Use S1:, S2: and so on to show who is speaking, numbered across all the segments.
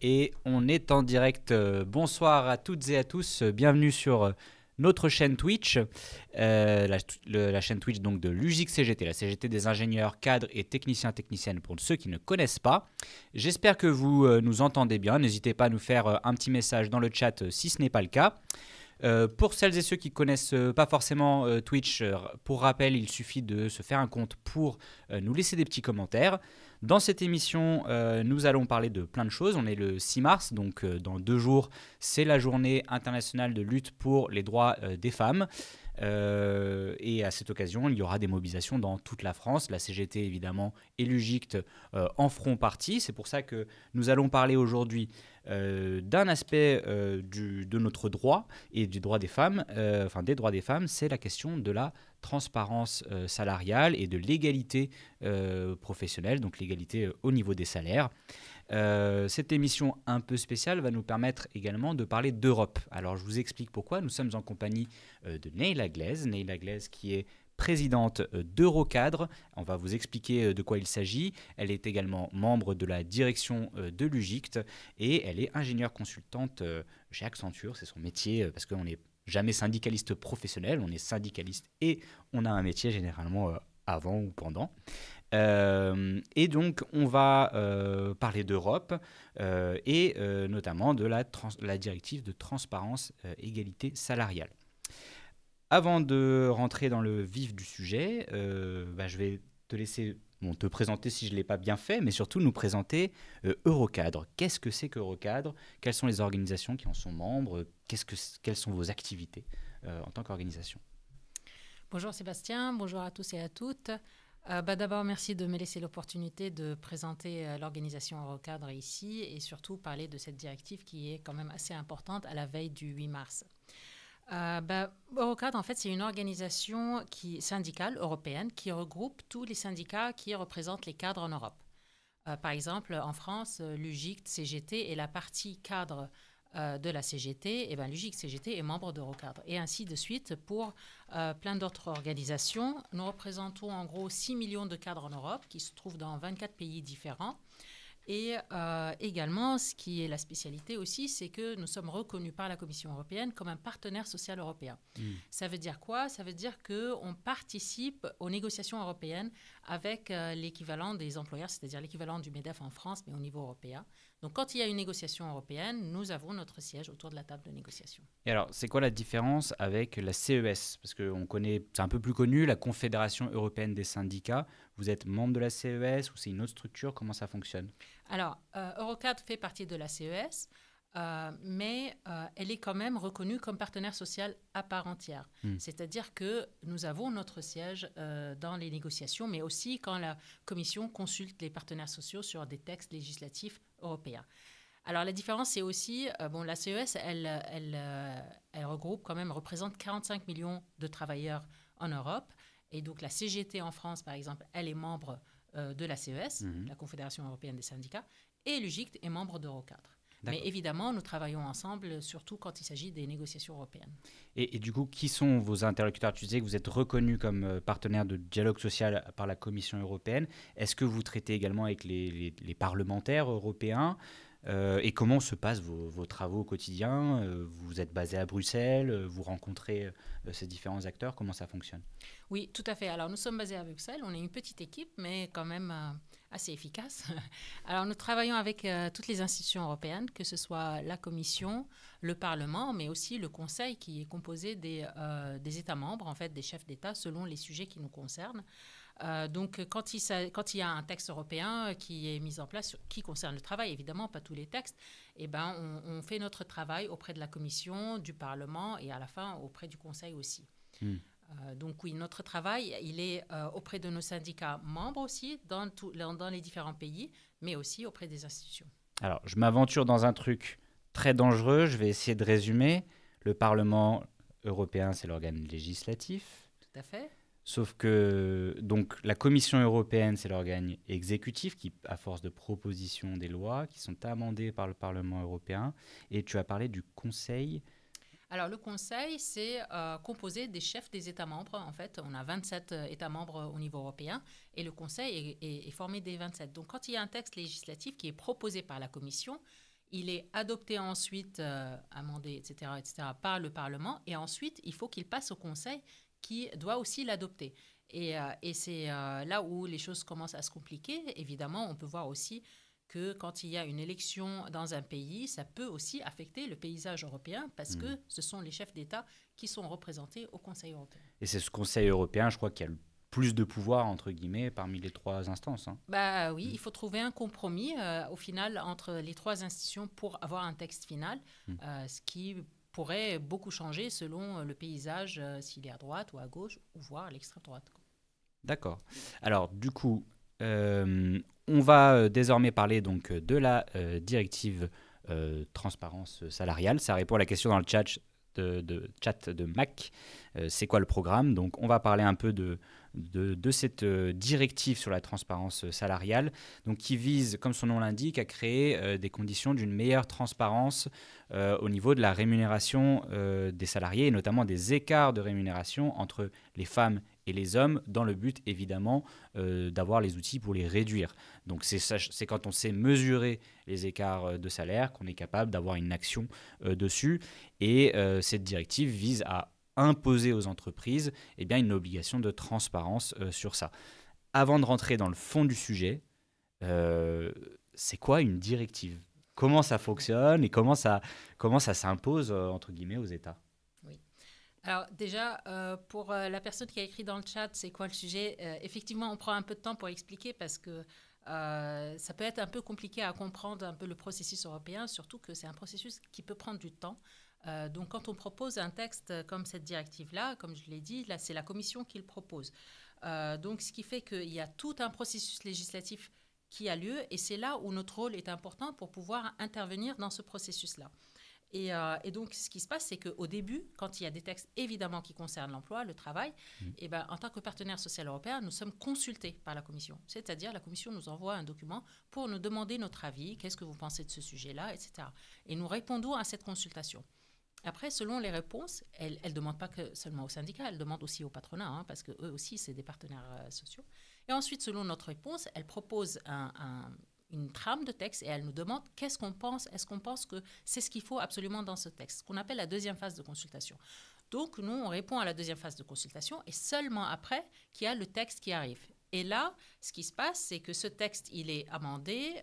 S1: Et on est en direct. Bonsoir à toutes et à tous. Bienvenue sur notre chaîne Twitch, la chaîne Twitch donc de l'UJIC CGT, la CGT des ingénieurs, cadres et techniciennes pour ceux qui ne connaissent pas. J'espère que vous nous entendez bien. N'hésitez pas à nous faire un petit message dans le chat si ce n'est pas le cas. Pour celles et ceux qui ne connaissent pas forcément Twitch, pour rappel, il suffit de se faire un compte pour nous laisser des petits commentaires. Dans cette émission, nous allons parler de plein de choses. On est le 6 mars, donc dans 2 jours, c'est la journée internationale de lutte pour les droits des femmes. Et à cette occasion, il y aura des mobilisations dans toute la France. La CGT, évidemment, et l'UJIC en feront partie. C'est pour ça que nous allons parler aujourd'hui d'un aspect de notre droit et du droit des femmes, des droits des femmes, c'est la question de la transparence salariale et de l'égalité professionnelle, donc l'égalité au niveau des salaires. Cette émission un peu spéciale va nous permettre également de parler d'Europe. Alors je vous explique pourquoi. Nous sommes en compagnie de Neila Glaise. Neila Glaise qui est présidente d'Eurocadre. On va vous expliquer de quoi il s'agit. Elle est également membre de la direction de l'UJIC et elle est ingénieure consultante chez Accenture. C'est son métier parce qu'on n'est jamais syndicaliste professionnel, on est syndicaliste et on a un métier généralement avant ou pendant. Et donc, on va parler d'Europe et notamment de la directive de transparence égalité salariale. Avant de rentrer dans le vif du sujet, je vais te laisser te présenter si je ne l'ai pas bien fait, mais surtout nous présenter Eurocadre. Qu'est-ce que c'est qu'Eurocadre? Quelles sont les organisations qui en sont membres? Quelles sont vos activités en tant qu'organisation?
S2: Bonjour Sébastien, bonjour à tous et à toutes. D'abord, merci de me laisser l'opportunité de présenter l'organisation Eurocadre ici et surtout parler de cette directive qui est quand même assez importante à la veille du 8 mars. Eurocadre, en fait, c'est une organisation syndicale européenne qui regroupe tous les syndicats qui représentent les cadres en Europe. Par exemple, en France, l'UJIC CGT est la partie cadre de la CGT, et l'UJIC CGT est membre d'Eurocadre. Et ainsi de suite pour plein d'autres organisations. Nous représentons en gros 6 millions de cadres en Europe qui se trouvent dans 24 pays différents. Et également, ce qui est la spécialité aussi, c'est que nous sommes reconnus par la Commission européenne comme un partenaire social européen. Ça veut dire quoi? Ça veut dire qu'on participe aux négociations européennes avec l'équivalent des employeurs, c'est-à-dire l'équivalent du MEDEF en France, mais au niveau européen. Donc, quand il y a une négociation européenne, nous avons notre siège autour de la table de négociation.
S1: Et alors, c'est quoi la différence avec la CES? Parce qu'on connaît, c'est un peu plus connu, la Confédération européenne des syndicats. Vous êtes membre de la CES ou c'est une autre structure? Comment ça fonctionne?
S2: Alors, Eurocadre fait partie de la CES, mais elle est quand même reconnue comme partenaire social à part entière. C'est-à-dire que nous avons notre siège dans les négociations, mais aussi quand la Commission consulte les partenaires sociaux sur des textes législatifs européens. Alors, la différence, c'est aussi, la CES, elle regroupe quand même, représente 45 millions de travailleurs en Europe. Et donc, la CGT en France, par exemple, elle est membre de la CES, la Confédération européenne des syndicats, et l'UJIC est membre d'Eurocadre. Mais évidemment, nous travaillons ensemble, surtout quand il s'agit des négociations européennes.
S1: Et du coup, qui sont vos interlocuteurs? Tu disais que vous êtes reconnu comme partenaire de dialogue social par la Commission européenne. Est-ce que vous traitez également avec les parlementaires européens? Et comment se passent vos travaux au quotidien? Vous êtes basé à Bruxelles, vous rencontrez ces différents acteurs, comment ça fonctionne?
S2: Oui, tout à fait. Alors, nous sommes basés à Bruxelles, on est une petite équipe, mais quand même assez efficace. Alors, nous travaillons avec toutes les institutions européennes, que ce soit la Commission, le Parlement, mais aussi le Conseil qui est composé des États membres, en fait, des chefs d'État, selon les sujets qui nous concernent. Donc, quand il y a un texte européen qui est mis en place, qui concerne le travail, évidemment, pas tous les textes, on fait notre travail auprès de la Commission, du Parlement et à la fin auprès du Conseil aussi. Donc oui, notre travail, il est auprès de nos syndicats membres aussi, dans les différents pays, mais aussi auprès des institutions.
S1: Alors, je m'aventure dans un truc très dangereux, je vais essayer de résumer. Le Parlement européen, c'est l'organe législatif.
S2: Tout à fait.
S1: Sauf que donc, la Commission européenne, c'est l'organe exécutif qui, à force de propositions des lois, qui sont amendées par le Parlement européen. Et tu as parlé du Conseil.
S2: Alors, le Conseil, c'est composé des chefs des États membres. En fait, on a 27 États membres au niveau européen et le Conseil est formé des 27. Donc, quand il y a un texte législatif qui est proposé par la Commission, il est adopté ensuite, amendé, etc., par le Parlement, et ensuite, il faut qu'il passe au Conseil qui doit aussi l'adopter. Et c'est là où les choses commencent à se compliquer. Évidemment, on peut voir aussi que quand il y a une élection dans un pays, ça peut aussi affecter le paysage européen parce que ce sont les chefs d'État qui sont représentés au Conseil européen.
S1: Et c'est ce Conseil européen, je crois, qui a le plus de pouvoir, entre guillemets, parmi les trois instances. Hein.
S2: Bah oui, il faut trouver un compromis au final entre les trois institutions pour avoir un texte final, ce qui pourrait beaucoup changer selon le paysage, s'il est à droite ou à gauche, ou voire à l'extrême droite.
S1: D'accord. Alors, du coup, on va désormais parler donc de la directive transparence salariale. Ça répond à la question dans le chat de Mac. C'est quoi le programme? Donc, on va parler un peu de cette directive sur la transparence salariale, donc qui vise, comme son nom l'indique, à créer des conditions d'une meilleure transparence au niveau de la rémunération des salariés, et notamment des écarts de rémunération entre les femmes et les hommes, dans le but évidemment d'avoir les outils pour les réduire. Donc c'est quand on sait mesurer les écarts de salaire qu'on est capable d'avoir une action dessus. Et cette directive vise à imposer aux entreprises une obligation de transparence sur ça. Avant de rentrer dans le fond du sujet, c'est quoi une directive? Comment ça fonctionne et comment ça s'impose entre guillemets aux États?
S2: Alors déjà, pour la personne qui a écrit dans le chat, c'est quoi le sujet? Effectivement, on prend un peu de temps pour expliquer parce que ça peut être un peu compliqué à comprendre un peu le processus européen, surtout que c'est un processus qui peut prendre du temps. Donc quand on propose un texte comme cette directive-là, comme je l'ai dit, là c'est la Commission qui le propose. Donc ce qui fait qu'il y a tout un processus législatif qui a lieu et c'est là où notre rôle est important pour pouvoir intervenir dans ce processus-là. Et donc, ce qui se passe, c'est qu'au début, quand il y a des textes évidemment qui concernent l'emploi, le travail, en tant que partenaire social européen, nous sommes consultés par la Commission. C'est-à-dire, la Commission nous envoie un document pour nous demander notre avis, qu'est-ce que vous pensez de ce sujet-là, etc. Et nous répondons à cette consultation. Après, selon les réponses, elle ne demande pas que seulement aux syndicats, elle demande aussi au patronat, parce qu'eux aussi, c'est des partenaires sociaux. Et ensuite, selon notre réponse, elle propose une trame de texte et elle nous demande qu'est-ce qu'on pense, est-ce qu'on pense que c'est ce qu'il faut absolument dans ce texte, ce qu'on appelle la deuxième phase de consultation. Donc, nous, on répond à la deuxième phase de consultation et seulement après qu'il y a le texte qui arrive. Et là, ce qui se passe, c'est que ce texte, il est amendé,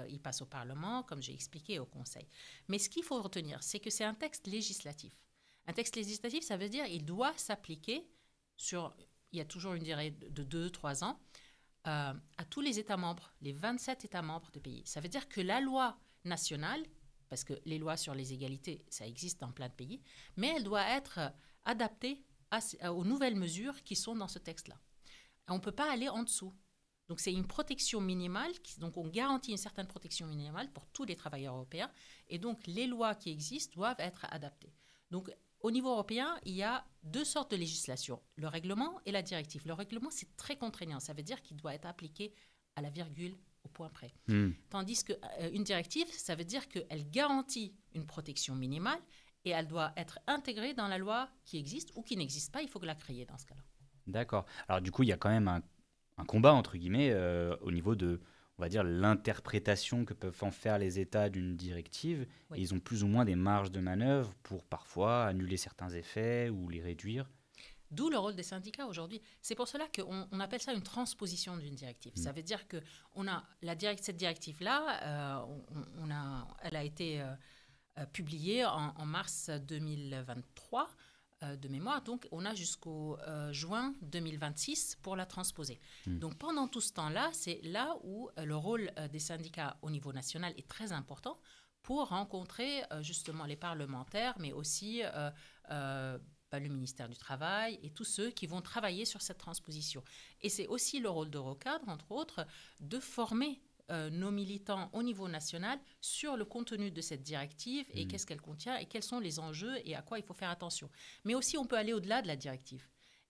S2: il passe au Parlement, comme j'ai expliqué, au Conseil. Mais ce qu'il faut retenir, c'est que c'est un texte législatif. Un texte législatif, ça veut dire qu'il doit s'appliquer il y a toujours une durée de 2-3 ans, à tous les États membres, les 27 États membres du pays. Ça veut dire que la loi nationale, parce que les lois sur les égalités, ça existe dans plein de pays, mais elle doit être adaptée aux nouvelles mesures qui sont dans ce texte-là. On ne peut pas aller en dessous. Donc c'est une protection minimale, donc on garantit une certaine protection minimale pour tous les travailleurs européens, et donc les lois qui existent doivent être adaptées. Donc au niveau européen, il y a deux sortes de législation, le règlement et la directive. Le règlement, c'est très contraignant. Ça veut dire qu'il doit être appliqué à la virgule, au point près. Tandis qu'une directive, ça veut dire qu'elle garantit une protection minimale et elle doit être intégrée dans la loi qui existe ou qui n'existe pas. Il faut la créer dans ce cas-là.
S1: D'accord. Alors du coup, il y a quand même un combat, entre guillemets, au niveau de, on va dire, l'interprétation que peuvent en faire les États d'une directive. Oui. Et ils ont plus ou moins des marges de manœuvre pour parfois annuler certains effets ou les réduire.
S2: D'où le rôle des syndicats aujourd'hui. C'est pour cela qu'on appelle ça une transposition d'une directive. Ça veut dire que cette directive-là, elle a été publiée en mars 2023 de mémoire. Donc, on a jusqu'au juin 2026 pour la transposer. Donc, pendant tout ce temps-là, c'est là où le rôle des syndicats au niveau national est très important pour rencontrer justement les parlementaires, mais aussi le ministère du Travail et tous ceux qui vont travailler sur cette transposition. Et c'est aussi le rôle d'Eurocadre, entre autres, de former nos militants au niveau national sur le contenu de cette directive et qu'est-ce qu'elle contient et quels sont les enjeux et à quoi il faut faire attention. Mais aussi, on peut aller au-delà de la directive.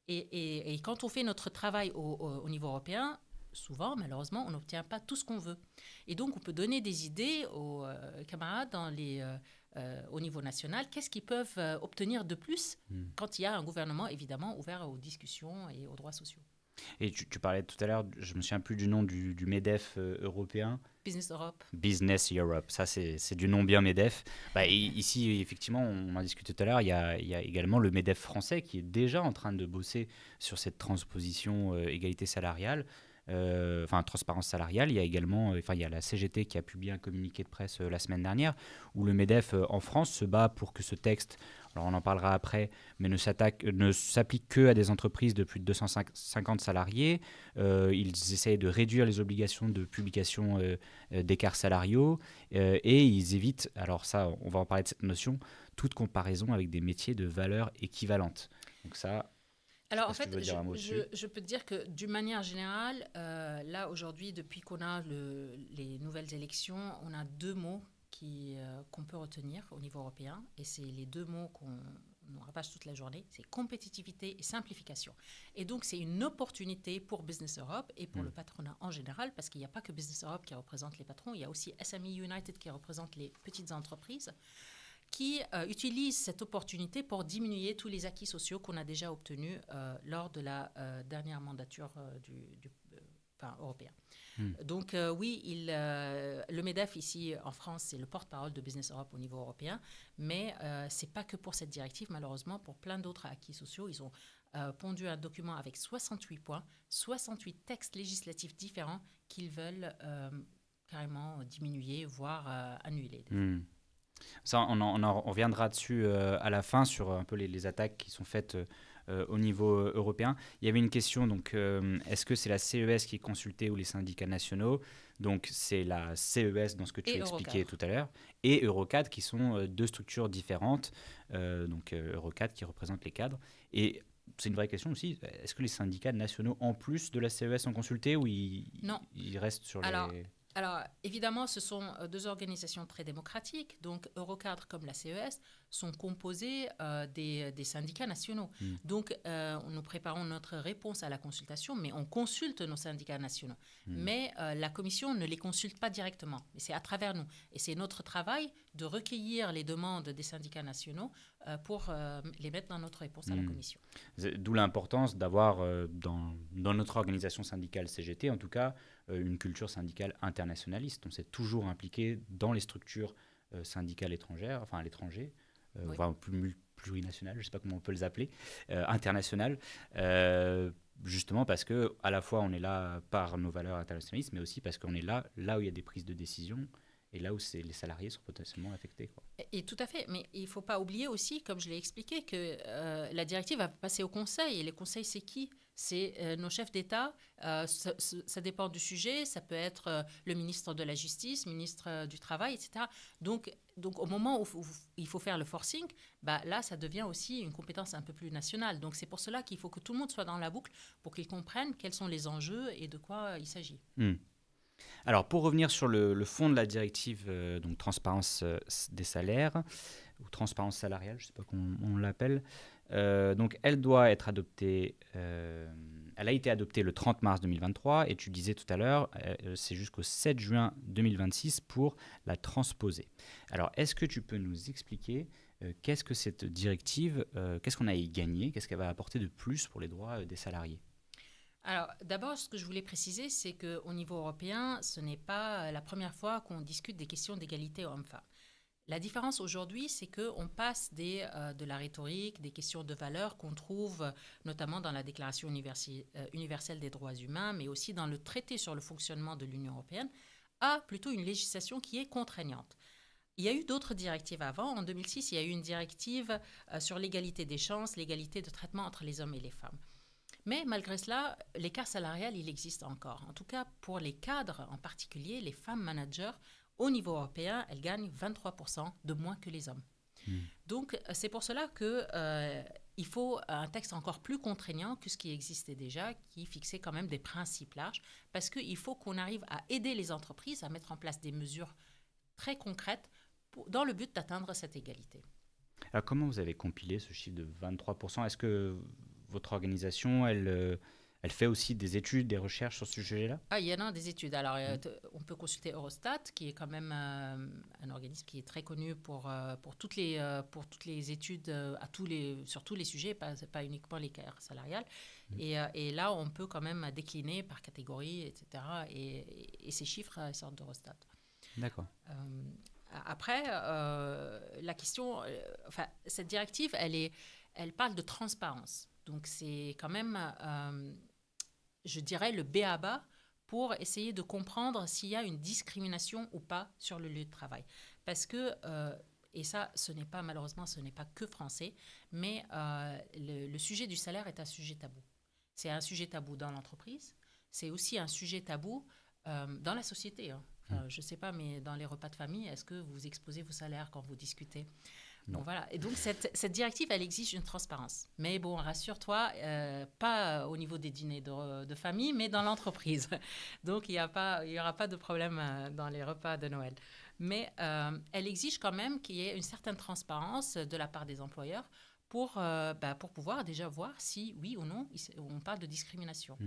S2: Et quand on fait notre travail au niveau européen, souvent, malheureusement, on n'obtient pas tout ce qu'on veut. Et donc, on peut donner des idées aux camarades au niveau national, qu'est-ce qu'ils peuvent obtenir de plus quand il y a un gouvernement, évidemment, ouvert aux discussions et aux droits sociaux.
S1: Et tu parlais tout à l'heure, je me souviens plus du nom du MEDEF européen.
S2: Business Europe.
S1: Business Europe, ça c'est du nom bien MEDEF. Ici, effectivement, on en discutait tout à l'heure, il y a également le MEDEF français qui est déjà en train de bosser sur cette transposition égalité salariale, transparence salariale. Il y a également il y a la CGT qui a publié un communiqué de presse la semaine dernière où le MEDEF en France se bat pour que ce texte, alors on en parlera après, mais ne s'applique que à des entreprises de plus de 250 salariés. Ils essayent de réduire les obligations de publication d'écarts salariaux et ils évitent, alors ça on va en parler de cette notion, toute comparaison avec des métiers de valeur équivalente. Donc ça,
S2: alors en fait, je peux te dire que d'une manière générale, là aujourd'hui, depuis qu'on a les nouvelles élections, on a deux mots qu'on peut retenir au niveau européen, et c'est les deux mots qu'on rabâche toute la journée, c'est compétitivité et simplification. Et donc c'est une opportunité pour Business Europe et pour le patronat en général, parce qu'il n'y a pas que Business Europe qui représente les patrons, il y a aussi SME United qui représente les petites entreprises, qui utilisent cette opportunité pour diminuer tous les acquis sociaux qu'on a déjà obtenus lors de la dernière mandature européen. Donc oui, le MEDEF ici en France, c'est le porte-parole de Business Europe au niveau européen, mais ce n'est pas que pour cette directive, malheureusement, pour plein d'autres acquis sociaux. Ils ont pondu un document avec 68 points, 68 textes législatifs différents qu'ils veulent carrément diminuer, voire annuler.
S1: Ça, on reviendra dessus à la fin sur un peu les attaques qui sont faites au niveau européen. Il y avait une question, donc est-ce que c'est la CES qui est consultée ou les syndicats nationaux? Donc c'est la CES dans ce que tu expliquais tout à l'heure, et Eurocadre qui sont deux structures différentes. Donc Eurocadre qui représente les cadres. Et c'est une vraie question aussi, est-ce que les syndicats nationaux en plus de la CES sont consultés ou ils restent sur les...
S2: Alors, évidemment, ce sont deux organisations très démocratiques. Donc, Eurocadre comme la CES sont composés des syndicats nationaux. Donc, nous préparons notre réponse à la consultation, mais on consulte nos syndicats nationaux. Mais la Commission ne les consulte pas directement. C'est à travers nous. Et c'est notre travail de recueillir les demandes des syndicats nationaux pour les mettre dans notre réponse à la Commission.
S1: D'où l'importance d'avoir dans notre organisation syndicale CGT, en tout cas, une culture syndicale internationaliste. On s'est toujours impliqué dans les structures syndicales étrangères, enfin à l'étranger, voire plurinationales, je ne sais pas comment on peut les appeler, internationales, justement parce que à la fois on est là par nos valeurs internationalistes, mais aussi parce qu'on est là où il y a des prises de décision et là où les salariés sont potentiellement affectés.
S2: Et tout à fait, mais il ne faut pas oublier aussi, comme je l'ai expliqué, que la directive va passer au Conseil. Et les conseils, c'est qui ? C'est nos chefs d'État. Ça dépend du sujet. Ça peut être le ministre de la Justice, ministre du Travail, etc. Donc au moment où il faut faire le forcing, là, ça devient aussi une compétence un peu plus nationale. Donc c'est pour cela qu'il faut que tout le monde soit dans la boucle pour qu'ils comprennent quels sont les enjeux et de quoi il s'agit.
S1: Alors, pour revenir sur le fond de la directive, donc transparence des salaires, ou transparence salariale, je ne sais pas comment on l'appelle, donc elle doit être adoptée, elle a été adoptée le 30 mars 2023, et tu disais tout à l'heure, c'est jusqu'au 7 juin 2026 pour la transposer. Alors, est-ce que tu peux nous expliquer qu'est-ce que cette directive, qu'est-ce qu'on a à y gagner, qu'est-ce qu'elle va apporter de plus pour les droits des salariés ?
S2: Alors, d'abord, ce que je voulais préciser, c'est qu'au niveau européen, ce n'est pas la première fois qu'on discute des questions d'égalité hommes-femmes. La différence aujourd'hui, c'est qu'on passe de la rhétorique, des questions de valeur qu'on trouve notamment dans la Déclaration universelle des droits humains, mais aussi dans le traité sur le fonctionnement de l'Union européenne, à plutôt une législation qui est contraignante. Il y a eu d'autres directives avant. En 2006, il y a eu une directive sur l'égalité des chances, l'égalité de traitement entre les hommes et les femmes. Mais malgré cela, l'écart salarial, il existe encore. En tout cas, pour les cadres en particulier, les femmes managers, au niveau européen, elles gagnent 23% de moins que les hommes. Donc, c'est pour cela qu'il faut un texte encore plus contraignant que ce qui existait déjà, qui fixait quand même des principes larges, parce qu'il faut qu'on arrive à aider les entreprises à mettre en place des mesures très concrètes dans le but d'atteindre cette égalité.
S1: Alors, comment vous avez compilé ce chiffre de 23%? Est-ce que votre organisation, elle elle fait aussi des études, des recherches sur ce sujet-là?
S2: Ah, il y en a des études. Alors, on peut consulter Eurostat, qui est quand même un organisme qui est très connu pour toutes les études sur tous les sujets, pas uniquement les carrières salariales. Et là, on peut quand même décliner par catégorie, etc. Et ces chiffres sortent d'Eurostat.
S1: D'accord.
S2: Après, la question, cette directive, elle parle de transparence. Donc, c'est quand même, je dirais, le b.a.-ba pour essayer de comprendre s'il y a une discrimination ou pas sur le lieu de travail. Parce que, et ça, malheureusement, ce n'est pas que français, mais le sujet du salaire est un sujet tabou. C'est un sujet tabou dans l'entreprise, c'est aussi un sujet tabou dans la société, hein. Je ne sais pas, mais dans les repas de famille, est-ce que vous exposez vos salaires quand vous discutez?
S1: Non.
S2: Bon, voilà. Et donc, cette directive, elle exige une transparence. Mais bon, rassure-toi, pas au niveau des dîners de famille, mais dans l'entreprise. Donc, il y aura pas de problème dans les repas de Noël. Mais elle exige quand même qu'il y ait une certaine transparence de la part des employeurs pour pouvoir déjà voir si, oui ou non, on parle de discrimination.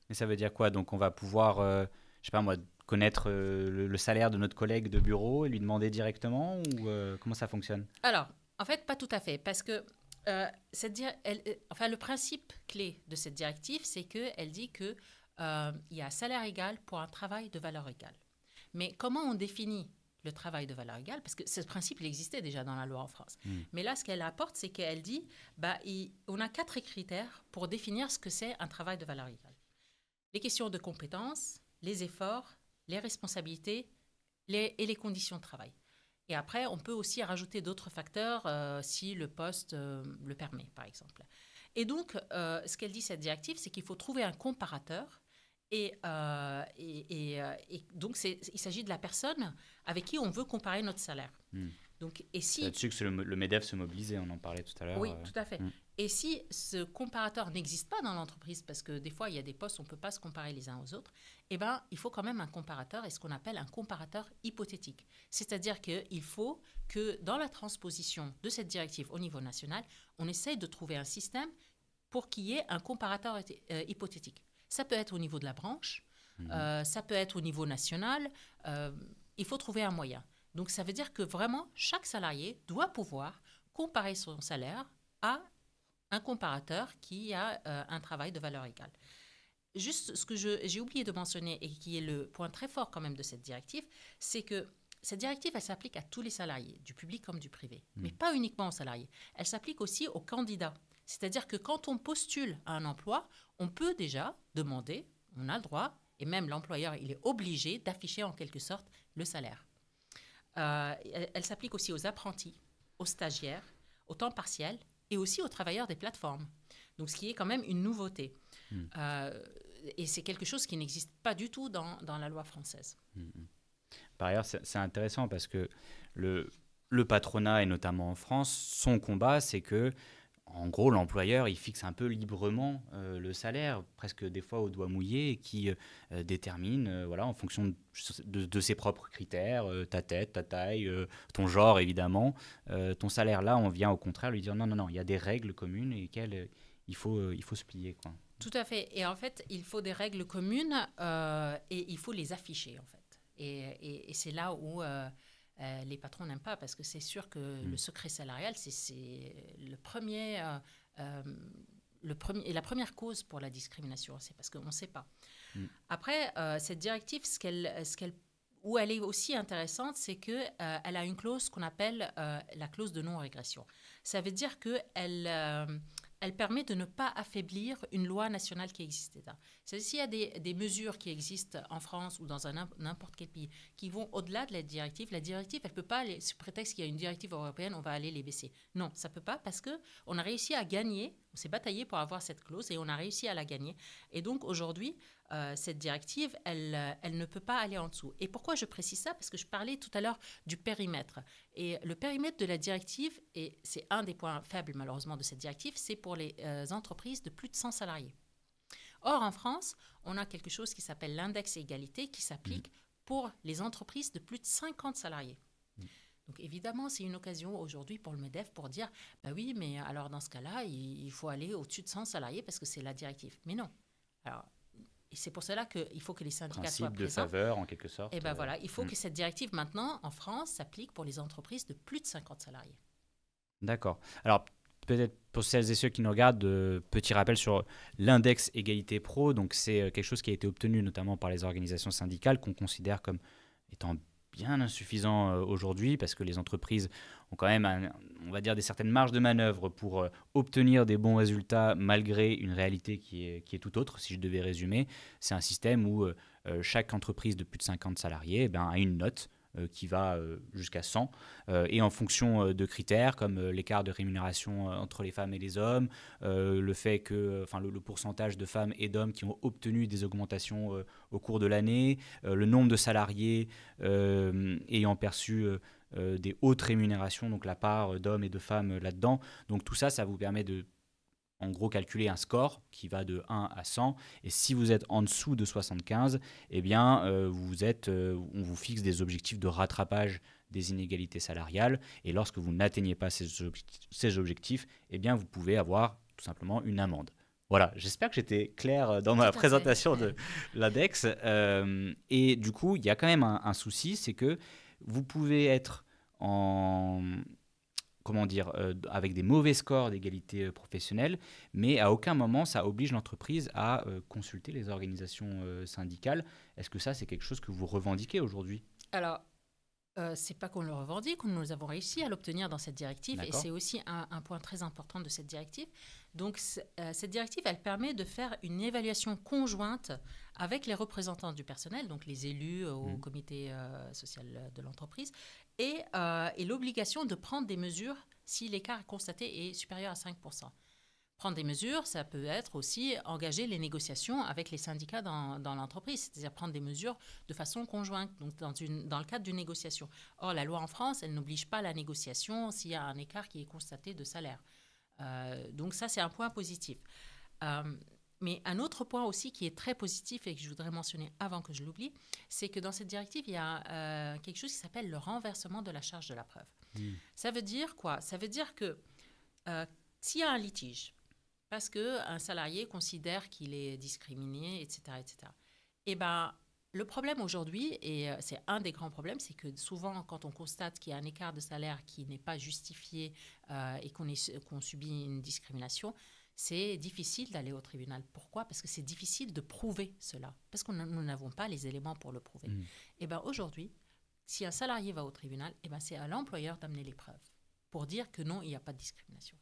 S1: Mais ça veut dire quoi? Donc, on va pouvoir, je sais pas moi, connaître le salaire de notre collègue de bureau et lui demander directement ou comment ça fonctionne?
S2: Alors, en fait, pas tout à fait, parce que le principe clé de cette directive, c'est qu'elle dit qu'il y a un salaire égal pour un travail de valeur égale. Mais comment on définit le travail de valeur égale? Parce que ce principe, il existait déjà dans la loi en France. Mais là, ce qu'elle apporte, c'est qu'elle dit, on a 4 critères pour définir ce que c'est un travail de valeur égale. Les questions de compétences, les efforts, les responsabilités et les conditions de travail. Et après, on peut aussi rajouter d'autres facteurs si le poste le permet, par exemple. Et donc, ce qu'elle dit, cette directive, c'est qu'il faut trouver un comparateur. Et donc, il s'agit de la personne avec qui on veut comparer notre salaire. Donc,
S1: c'est là-dessus que le MEDEF se mobilisait, on en parlait tout à l'heure.
S2: Oui, tout à fait. Et si ce comparateur n'existe pas dans l'entreprise, parce que des fois, il y a des postes où on ne peut pas se comparer les uns aux autres, il faut quand même un comparateur, et ce qu'on appelle un comparateur hypothétique. C'est-à-dire qu'il faut que dans la transposition de cette directive au niveau national, on essaye de trouver un système pour qu'il y ait un comparateur hypothétique. Ça peut être au niveau de la branche, ça peut être au niveau national, il faut trouver un moyen. Donc, ça veut dire que vraiment, chaque salarié doit pouvoir comparer son salaire à un comparateur qui a un travail de valeur égale. Juste ce que j'ai oublié de mentionner et qui est le point très fort quand même de cette directive, c'est que cette directive, elle s'applique à tous les salariés, du public comme du privé, mais pas uniquement aux salariés. Elle s'applique aussi aux candidats. C'est-à-dire que quand on postule à un emploi, on peut déjà demander, on a le droit, et même l'employeur, il est obligé d'afficher en quelque sorte le salaire. Elle s'applique aussi aux apprentis, aux stagiaires, au temps partiel et aussi aux travailleurs des plateformes. Donc, ce qui est quand même une nouveauté. Et c'est quelque chose qui n'existe pas du tout dans la loi française.
S1: Par ailleurs, c'est intéressant parce que le patronat, et notamment en France, son combat, c'est que en gros, l'employeur, il fixe un peu librement le salaire, presque des fois au doigt mouillé, et qui détermine, en fonction de ses propres critères, ta tête, ta taille, ton genre, évidemment. Ton salaire, là, on vient au contraire lui dire non, il y a des règles communes et lesquelles il faut se plier, quoi.
S2: Tout à fait. Et en fait, il faut des règles communes et il faut les afficher, en fait. Et c'est là où... les patrons n'aiment pas parce que c'est sûr que le secret salarial, c'est la première cause pour la discrimination. C'est parce qu'on ne sait pas. Après, cette directive, où elle est aussi intéressante, c'est qu'elle a une clause qu'on appelle la clause de non-régression. Ça veut dire qu'elle permet de ne pas affaiblir une loi nationale qui existe déjà. C'est-à-dire s'il y a des mesures qui existent en France ou dans n'importe quel pays qui vont au-delà de la directive, elle ne peut pas, sous prétexte qu'il y a une directive européenne, on va aller les baisser. Non, ça ne peut pas parce qu'on a réussi à gagner, on s'est bataillé pour avoir cette clause et on a réussi à la gagner. Et donc aujourd'hui, cette directive, elle ne peut pas aller en dessous. Et pourquoi je précise ça? Parce que je parlais tout à l'heure du périmètre. Et le périmètre de la directive, et c'est un des points faibles malheureusement de cette directive, c'est pour les entreprises de plus de 100 salariés. Or, en France, on a quelque chose qui s'appelle l'index égalité qui s'applique pour les entreprises de plus de 50 salariés. Donc évidemment, c'est une occasion aujourd'hui pour le MEDEF pour dire oui, mais alors dans ce cas-là, il faut aller au-dessus de 100 salariés parce que c'est la directive. Mais non. Alors, et c'est pour cela qu'il faut que les syndicats soient
S1: Principe de
S2: présents.
S1: faveur, en quelque sorte.
S2: Et ben voilà, il faut que cette directive, maintenant, en France, s'applique pour les entreprises de plus de 50 salariés.
S1: D'accord. Alors, peut-être pour celles et ceux qui nous regardent, petit rappel sur l'index égalité pro. Donc, c'est quelque chose qui a été obtenu notamment par les organisations syndicales qu'on considère comme étant bien insuffisant aujourd'hui parce que les entreprises ont quand même, on va dire, des certaines marges de manœuvre pour obtenir des bons résultats malgré une réalité qui est tout autre. Si je devais résumer, c'est un système où chaque entreprise de plus de 50 salariés a une note qui va jusqu'à 100 et en fonction de critères comme l'écart de rémunération entre les femmes et les hommes, le fait que, le pourcentage de femmes et d'hommes qui ont obtenu des augmentations au cours de l'année, le nombre de salariés ayant perçu des hautes rémunérations, donc la part d'hommes et de femmes là-dedans. Donc tout ça, ça vous permet de en gros calculer un score qui va de 1 à 100 et si vous êtes en dessous de 75, eh bien on vous fixe des objectifs de rattrapage des inégalités salariales et lorsque vous n'atteignez pas ces objectifs, eh bien vous pouvez avoir tout simplement une amende. Voilà, j'espère que j'étais clair dans ma présentation de l'index. Et du coup, il y a quand même un souci, c'est que vous pouvez être avec des mauvais scores d'égalité professionnelle, mais à aucun moment ça oblige l'entreprise à consulter les organisations syndicales. Est-ce que ça, c'est quelque chose que vous revendiquez aujourd'hui ?
S2: Alors, c'est pas qu'on le revendique, nous avons réussi à l'obtenir dans cette directive. D'accord. Et c'est aussi un point très important de cette directive. Donc, cette directive, elle permet de faire une évaluation conjointe avec les représentants du personnel, donc les élus au comité social de l'entreprise, et l'obligation de prendre des mesures si l'écart constaté est supérieur à 5%. Prendre des mesures, ça peut être aussi engager les négociations avec les syndicats dans l'entreprise, c'est-à-dire prendre des mesures de façon conjointe, donc dans le cadre d'une négociation. Or, la loi en France, elle n'oblige pas à la négociation s'il y a un écart qui est constaté de salaire. Donc ça, c'est un point positif. Mais un autre point aussi qui est très positif et que je voudrais mentionner avant que je l'oublie, c'est que dans cette directive, il y a quelque chose qui s'appelle le renversement de la charge de la preuve. Ça veut dire quoi ? Ça veut dire que s'il y a un litige, parce qu'un salarié considère qu'il est discriminé, etc., eh bien, le problème aujourd'hui, et c'est un des grands problèmes, c'est que souvent, quand on constate qu'il y a un écart de salaire qui n'est pas justifié et qu'on subit une discrimination, c'est difficile d'aller au tribunal. Pourquoi ? Parce que c'est difficile de prouver cela, parce que nous n'avons pas les éléments pour le prouver. Et bien aujourd'hui, si un salarié va au tribunal, eh ben c'est à l'employeur d'amener les preuves pour dire que non, il n'y a pas de discrimination.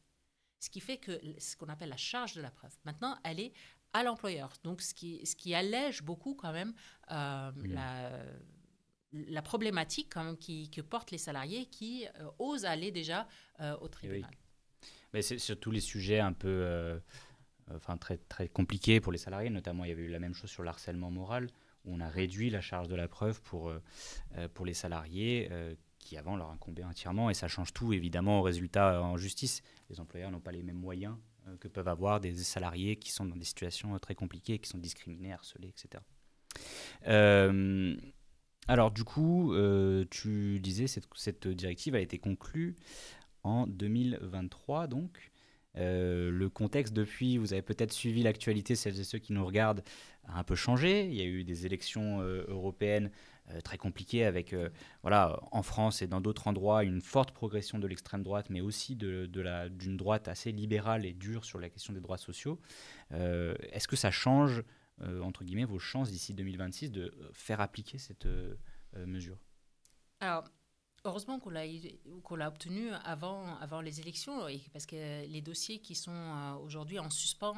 S2: Ce qui fait que ce qu'on appelle la charge de la preuve, maintenant, elle est à l'employeur. Donc, ce qui allège beaucoup quand même la problématique quand même que portent les salariés qui osent aller déjà au tribunal.
S1: Oui. Mais c'est surtout les sujets un peu très, très compliqués pour les salariés. Notamment, il y avait eu la même chose sur le harcèlement moral, où on a réduit la charge de la preuve pour les salariés qui avant leur incombaient entièrement, et ça change tout évidemment au résultat en justice. Les employeurs n'ont pas les mêmes moyens que peuvent avoir des salariés qui sont dans des situations très compliquées, qui sont discriminés, harcelés, etc. Alors du coup, tu disais cette directive a été conclue en 2023 donc. Le contexte depuis, vous avez peut-être suivi l'actualité, celles et ceux qui nous regardent, a un peu changé. Il y a eu des élections européennes très compliquées avec, en France et dans d'autres endroits, une forte progression de l'extrême droite, mais aussi d'une droite assez libérale et dure sur la question des droits sociaux. Est-ce que ça change, entre guillemets, vos chances d'ici 2026 de faire appliquer cette mesure ?
S2: Alors, heureusement qu'on l'a obtenu avant les élections, parce que les dossiers qui sont aujourd'hui en suspens,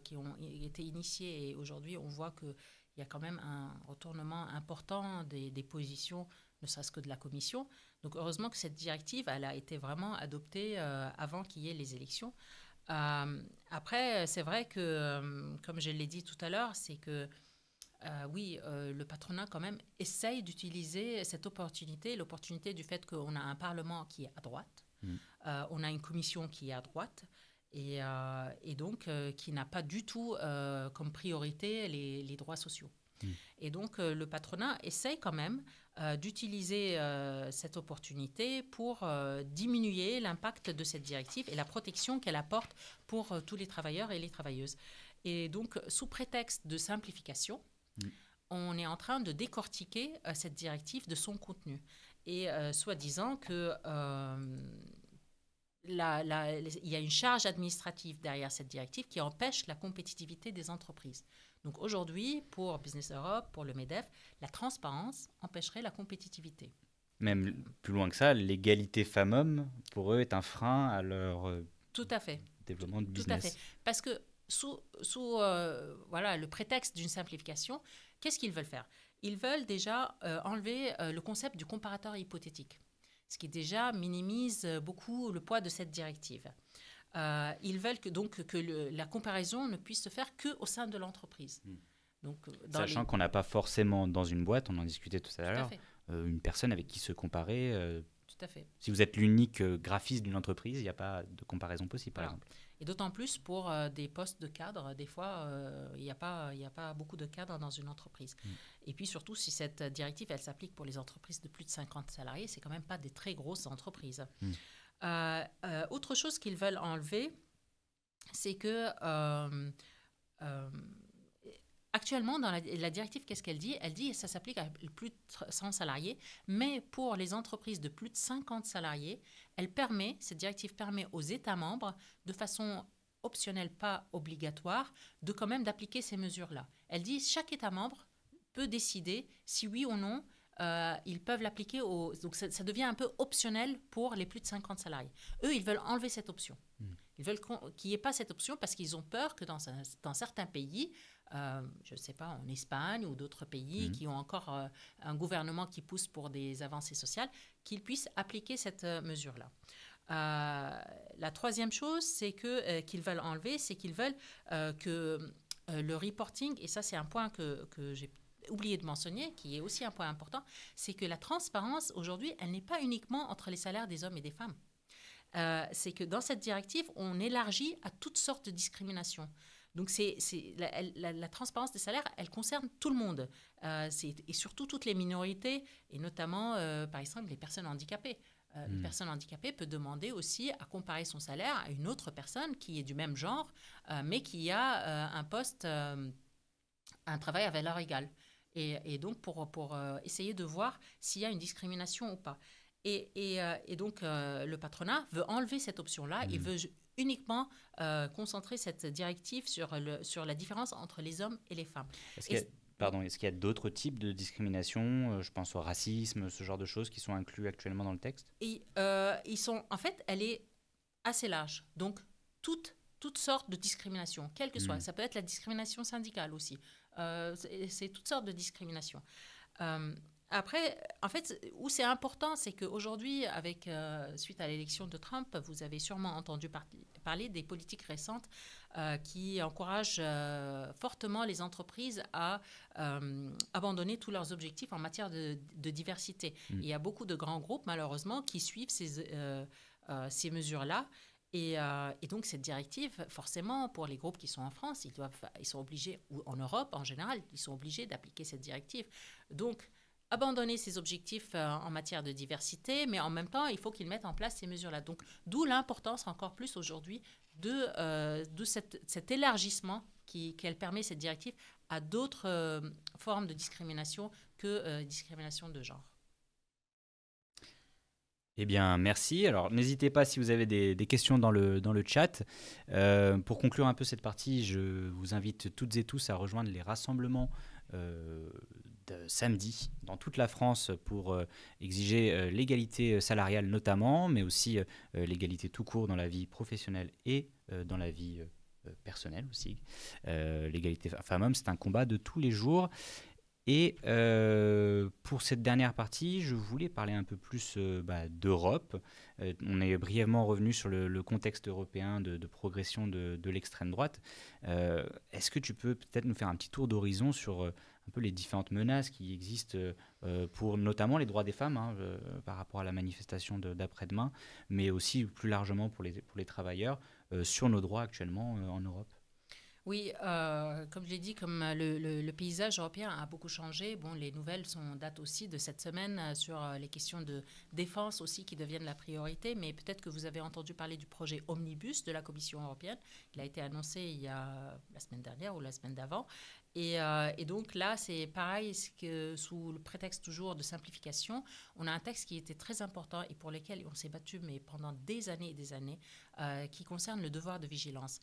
S2: qui ont été initiés, et aujourd'hui on voit qu'il y a quand même un retournement important des positions, ne serait-ce que de la Commission. Donc heureusement que cette directive, elle a été vraiment adoptée avant qu'il y ait les élections. Après, c'est vrai que, comme je l'ai dit tout à l'heure, c'est que le patronat quand même essaye d'utiliser cette l'opportunité du fait qu'on a un Parlement qui est à droite, on a une commission qui est à droite, et donc qui n'a pas du tout comme priorité les droits sociaux. Et donc le patronat essaye quand même d'utiliser cette opportunité pour diminuer l'impact de cette directive et la protection qu'elle apporte pour tous les travailleurs et les travailleuses. Et donc, sous prétexte de simplification, on est en train de décortiquer cette directive de son contenu. Et soi-disant que il y a une charge administrative derrière cette directive qui empêche la compétitivité des entreprises. Donc aujourd'hui, pour Business Europe, pour le MEDEF, la transparence empêcherait la compétitivité.
S1: Même plus loin que ça, l'égalité femmes-hommes, pour eux, est un frein à leur
S2: Tout à fait.
S1: développement de business.
S2: Tout à fait. Parce que sous voilà, le prétexte d'une simplification, qu'est-ce qu'ils veulent faire? Ils veulent déjà enlever le concept du comparateur hypothétique, ce qui déjà minimise beaucoup le poids de cette directive. Ils veulent que la comparaison ne puisse se faire qu'au sein de l'entreprise. Donc,
S1: sachant qu'on n'a pas forcément dans une boîte, on en discutait tout à l'heure, une personne avec qui se comparer.
S2: Tout à fait.
S1: Si vous êtes l'unique graphiste d'une entreprise, il n'y a pas de comparaison possible, par exemple.
S2: Et d'autant plus pour des postes de cadre, des fois, il n'y a pas beaucoup de cadres dans une entreprise. Et puis surtout, si cette directive, elle s'applique pour les entreprises de plus de 50 salariés, c'est quand même pas des très grosses entreprises. Autre chose qu'ils veulent enlever, c'est que actuellement, dans la directive, qu'est-ce qu'elle dit? Elle dit que ça s'applique à plus de 100 salariés, mais pour les entreprises de plus de 50 salariés, cette directive permet aux États membres, de façon optionnelle, pas obligatoire, de quand même d'appliquer ces mesures-là. Elle dit que chaque État membre peut décider si oui ou non ils peuvent l'appliquer. Donc ça devient un peu optionnel pour les plus de 50 salariés. Eux, ils veulent enlever cette option. Ils veulent qu'il n'y ait pas cette option parce qu'ils ont peur que dans certains pays, je ne sais pas, en Espagne ou d'autres pays qui ont encore un gouvernement qui pousse pour des avancées sociales, qu'ils puissent appliquer cette mesure-là. La troisième chose, c'est qu'ils veulent enlever, c'est qu'ils veulent que le reporting, et ça c'est un point que j'ai oublié de mentionner, qui est aussi un point important, c'est que la transparence, aujourd'hui, elle n'est pas uniquement entre les salaires des hommes et des femmes. C'est que dans cette directive, on élargit à toutes sortes de discriminations. Donc, la transparence des salaires, elle concerne tout le monde, et surtout toutes les minorités, et notamment, par exemple, les personnes handicapées. Une personne handicapée peut demander aussi à comparer son salaire à une autre personne qui est du même genre, mais qui a un poste, un travail à valeur égale. Et donc, pour essayer de voir s'il y a une discrimination ou pas. Et donc, le patronat veut enlever cette option-là. Il veut uniquement concentrer cette directive sur la différence entre les hommes et les femmes.
S1: Est-ce qu'il y a d'autres types de discrimination? Je pense au racisme, ce genre de choses qui sont inclus actuellement dans le texte.
S2: En fait, elle est assez large. Donc, toutes sortes de discriminations, quelle que soit. Ça peut être la discrimination syndicale aussi. C'est toutes sortes de discriminations. Après, en fait, où c'est important, c'est qu'aujourd'hui, suite à l'élection de Trump, vous avez sûrement entendu parler des politiques récentes qui encouragent fortement les entreprises à abandonner tous leurs objectifs en matière de diversité. Il y a beaucoup de grands groupes, malheureusement, qui suivent ces mesures-là. Et donc, cette directive, forcément, pour les groupes qui sont en France, ils sont obligés, ou en Europe en général, ils sont obligés d'appliquer cette directive. Donc, abandonner ces objectifs en matière de diversité, mais en même temps, il faut qu'ils mettent en place ces mesures-là. Donc, d'où l'importance encore plus aujourd'hui de cet élargissement qu'elle permet, cette directive, à d'autres formes de discrimination que discrimination de genre.
S1: Eh bien, merci. Alors, n'hésitez pas si vous avez des questions dans le chat. Pour conclure un peu cette partie, je vous invite toutes et tous à rejoindre les rassemblements de samedi dans toute la France pour exiger l'égalité salariale notamment, mais aussi l'égalité tout court dans la vie professionnelle et dans la vie personnelle aussi. L'égalité femmes-hommes, c'est un combat de tous les jours. Et pour cette dernière partie, je voulais parler un peu plus d'Europe. On est brièvement revenu sur le contexte européen de progression de l'extrême droite. Est-ce que tu peux peut-être nous faire un petit tour d'horizon sur un peu les différentes menaces qui existent pour notamment les droits des femmes par rapport à la manifestation d'après-demain, mais aussi plus largement pour les travailleurs sur nos droits actuellement en Europe?
S2: Oui, comme je l'ai dit, comme le paysage européen a beaucoup changé, bon, les nouvelles datent aussi de cette semaine sur les questions de défense aussi qui deviennent la priorité, mais peut-être que vous avez entendu parler du projet Omnibus de la Commission européenne. Il a été annoncé il y a la semaine dernière ou la semaine d'avant. Et donc là, c'est pareil, sous le prétexte toujours de simplification, on a un texte qui était très important et pour lequel on s'est battu mais pendant des années et des années, qui concerne le devoir de vigilance.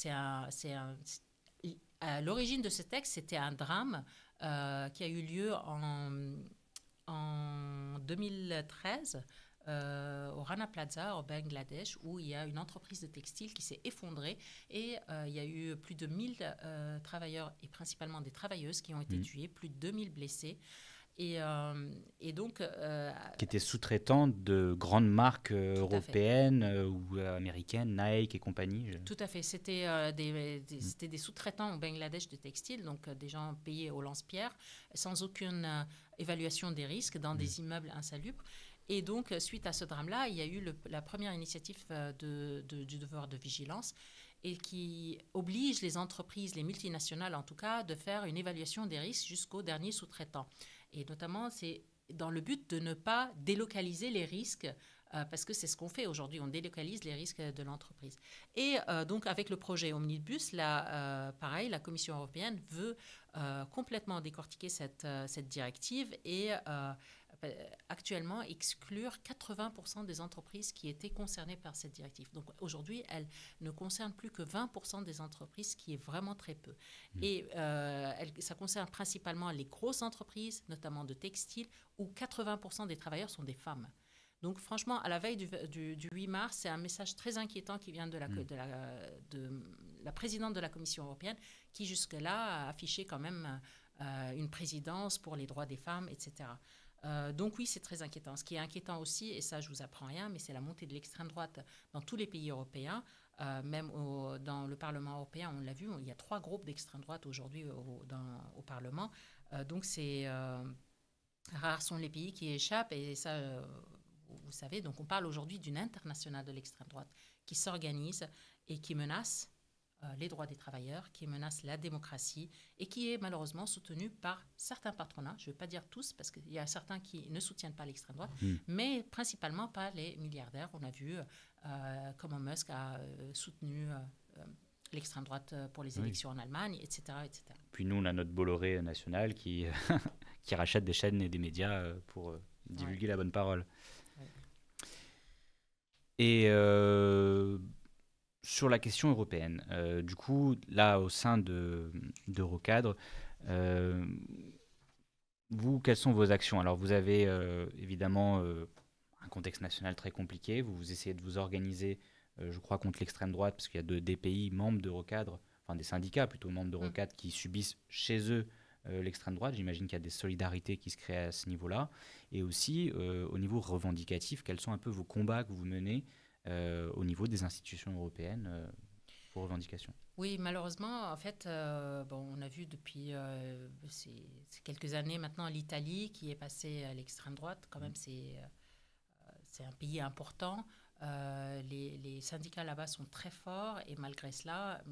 S2: À l'origine de ce texte, c'était un drame qui a eu lieu en 2013 au Rana Plaza, au Bangladesh, où il y a une entreprise de textile qui s'est effondrée et il y a eu plus de 1000 travailleurs et principalement des travailleuses qui ont été tués, plus de 2000 blessés. Et donc,
S1: qui étaient sous-traitants de grandes marques européennes ou américaines, Nike et compagnie.
S2: Tout à fait. C'était des sous-traitants au Bangladesh de textiles, donc des gens payés au lance-pierre, sans aucune évaluation des risques, dans des immeubles insalubres. Et donc, suite à ce drame-là, il y a eu la première initiative du devoir de vigilance et qui oblige les entreprises, les multinationales en tout cas, de faire une évaluation des risques jusqu'au dernier sous-traitant. Et notamment, c'est dans le but de ne pas délocaliser les risques, parce que c'est ce qu'on fait aujourd'hui, on délocalise les risques de l'entreprise. Et donc, avec le projet Omnibus, pareil, la Commission européenne veut complètement décortiquer cette directive et actuellement exclure 80% des entreprises qui étaient concernées par cette directive. Donc aujourd'hui, elle ne concerne plus que 20% des entreprises, ce qui est vraiment très peu. Et ça concerne principalement les grosses entreprises, notamment de textile, où 80% des travailleurs sont des femmes. Donc franchement, à la veille du 8 mars, c'est un message très inquiétant qui vient de la présidente de la Commission européenne, qui jusque-là a affiché quand même une présidence pour les droits des femmes, etc. Donc oui, c'est très inquiétant. Ce qui est inquiétant aussi, et ça je vous apprends rien, mais c'est la montée de l'extrême droite dans tous les pays européens. Même dans le Parlement européen, on l'a vu, il y a 3 groupes d'extrême droite aujourd'hui au Parlement. Donc rares sont les pays qui échappent, et ça, vous savez. Donc on parle aujourd'hui d'une internationale de l'extrême droite qui s'organise et qui menace les droits des travailleurs, qui menace la démocratie et qui est malheureusement soutenu par certains patronats, je ne vais pas dire tous parce qu'il y a certains qui ne soutiennent pas l'extrême droite, mais principalement par les milliardaires. On a vu comment Musk a soutenu l'extrême droite pour les élections en Allemagne, etc., etc.
S1: Puis nous, on a notre Bolloré national qui, qui rachète des chaînes et des médias pour divulguer la bonne parole. Ouais. Et sur la question européenne, du coup, là, au sein d'Eurocadre, vous, quelles sont vos actions? Alors, vous avez évidemment un contexte national très compliqué. Vous essayez de vous organiser, je crois, contre l'extrême droite, parce qu'il y a des pays membres d'Eurocadre, enfin des syndicats plutôt membres d'Eurocadre, qui subissent chez eux l'extrême droite. J'imagine qu'il y a des solidarités qui se créent à ce niveau-là. Et aussi, au niveau revendicatif, quels sont un peu vos combats que vous menez au niveau des institutions européennes pour revendications?
S2: Oui, malheureusement, en fait, on a vu depuis ces quelques années maintenant l'Italie qui est passée à l'extrême droite. Quand même, c'est un pays important. Les syndicats là-bas sont très forts et malgré cela,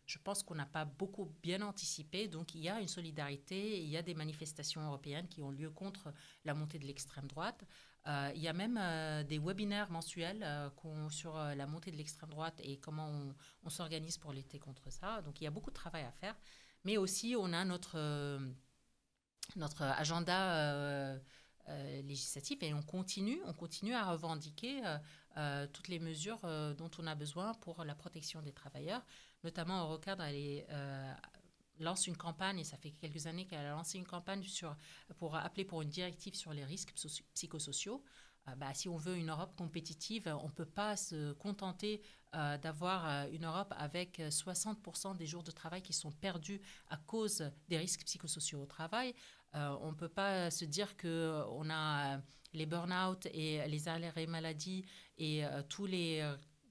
S2: je pense qu'on n'a pas beaucoup bien anticipé. Donc, il y a une solidarité, il y a des manifestations européennes qui ont lieu contre la montée de l'extrême droite. Il y a même des webinaires mensuels sur la montée de l'extrême droite et comment on s'organise pour lutter contre ça. Donc, il y a beaucoup de travail à faire. Mais aussi, on a notre agenda législatif et on continue à revendiquer toutes les mesures dont on a besoin pour la protection des travailleurs. Notamment, Eurocadre, lance une campagne, et ça fait quelques années qu'elle a lancé une campagne pour appeler pour une directive sur les risques psychosociaux. Si on veut une Europe compétitive, on ne peut pas se contenter d'avoir une Europe avec 60% des jours de travail qui sont perdus à cause des risques psychosociaux au travail. On ne peut pas se dire qu'on a les burn-out et les arrêts maladie et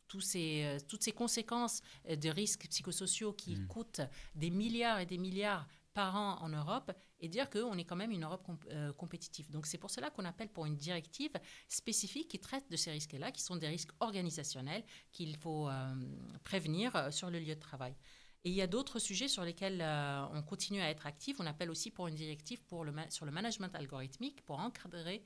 S2: toutes ces conséquences de risques psychosociaux qui coûtent des milliards et des milliards par an en Europe, et dire qu'on est quand même une Europe compétitive. Donc c'est pour cela qu'on appelle pour une directive spécifique qui traite de ces risques-là, qui sont des risques organisationnels qu'il faut prévenir sur le lieu de travail. Et il y a d'autres sujets sur lesquels on continue à être actif. On appelle aussi pour une directive sur le management algorithmique pour encadrer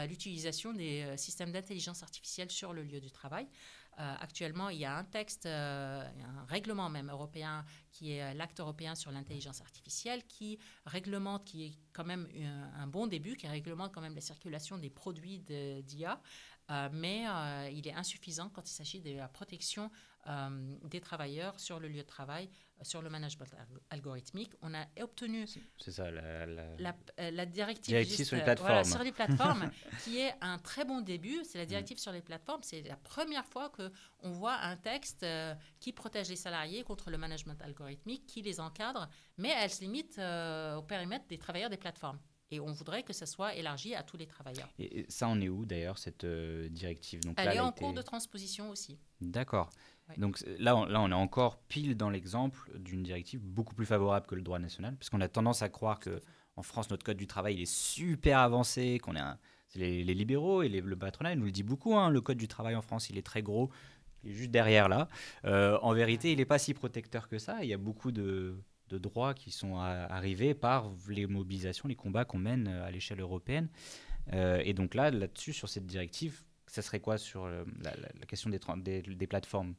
S2: l'utilisation des systèmes d'intelligence artificielle sur le lieu du travail. Actuellement, il y a un texte, un règlement même européen, qui est l'acte européen sur l'intelligence artificielle, qui réglemente, qui est quand même un bon début, qui réglemente quand même la circulation des produits d'IA, mais il est insuffisant quand il s'agit de la protection des travailleurs sur le lieu de travail, sur le management algorithmique. On a obtenu
S1: C'est ça,
S2: la directive,
S1: directive sur les plateformes.
S2: Voilà, sur les plateformes, qui est un très bon début. C'est la directive sur les plateformes. C'est la première fois qu'on voit un texte qui protège les salariés contre le management algorithmique, qui les encadre, mais elle se limite au périmètre des travailleurs des plateformes. Et on voudrait que ça soit élargi à tous les travailleurs.
S1: Et ça, on est où d'ailleurs, cette directive? Donc,
S2: elle
S1: là,
S2: est en cours de transposition aussi.
S1: D'accord.
S2: Ouais.
S1: Donc là, on est encore pile dans l'exemple d'une directive beaucoup plus favorable que le droit national, parce qu'on a tendance à croire qu'en France, notre code du travail il est super avancé, c'est les libéraux et le patronat, ils nous le disent beaucoup, hein, le code du travail en France, il est très gros, il est juste derrière là. En vérité, il n'est pas si protecteur que ça. Il y a beaucoup de droits qui sont arrivés par les mobilisations, les combats qu'on mène à l'échelle européenne. Et donc là-dessus, sur cette directive, ça serait quoi sur la question des plateformes?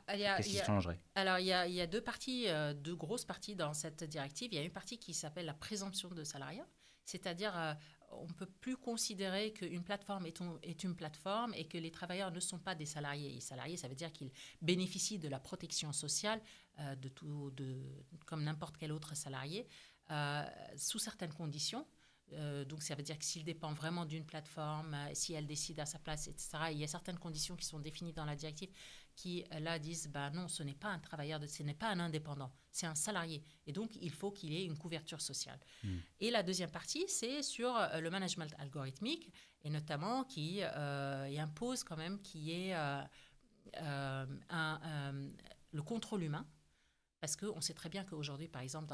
S1: Qu'est-ce qui changerait?
S2: Alors, il y a deux grosses parties dans cette directive. Il y a une partie qui s'appelle la présomption de salariat, c'est-à-dire on ne peut plus considérer qu'une plateforme est une plateforme et que les travailleurs ne sont pas des salariés. Les salariés, ça veut dire qu'ils bénéficient de la protection sociale comme n'importe quel autre salarié, sous certaines conditions. Donc, ça veut dire que s'il dépend vraiment d'une plateforme, si elle décide à sa place, etc., il y a certaines conditions qui sont définies dans la directive qui, là, disent non, ce n'est pas un travailleur, ce n'est pas un indépendant, c'est un salarié. Et donc, il faut qu'il ait une couverture sociale. Et la deuxième partie, c'est sur le management algorithmique, et notamment qui impose quand même qu'il y ait le contrôle humain. Parce qu'on sait très bien qu'aujourd'hui, par exemple,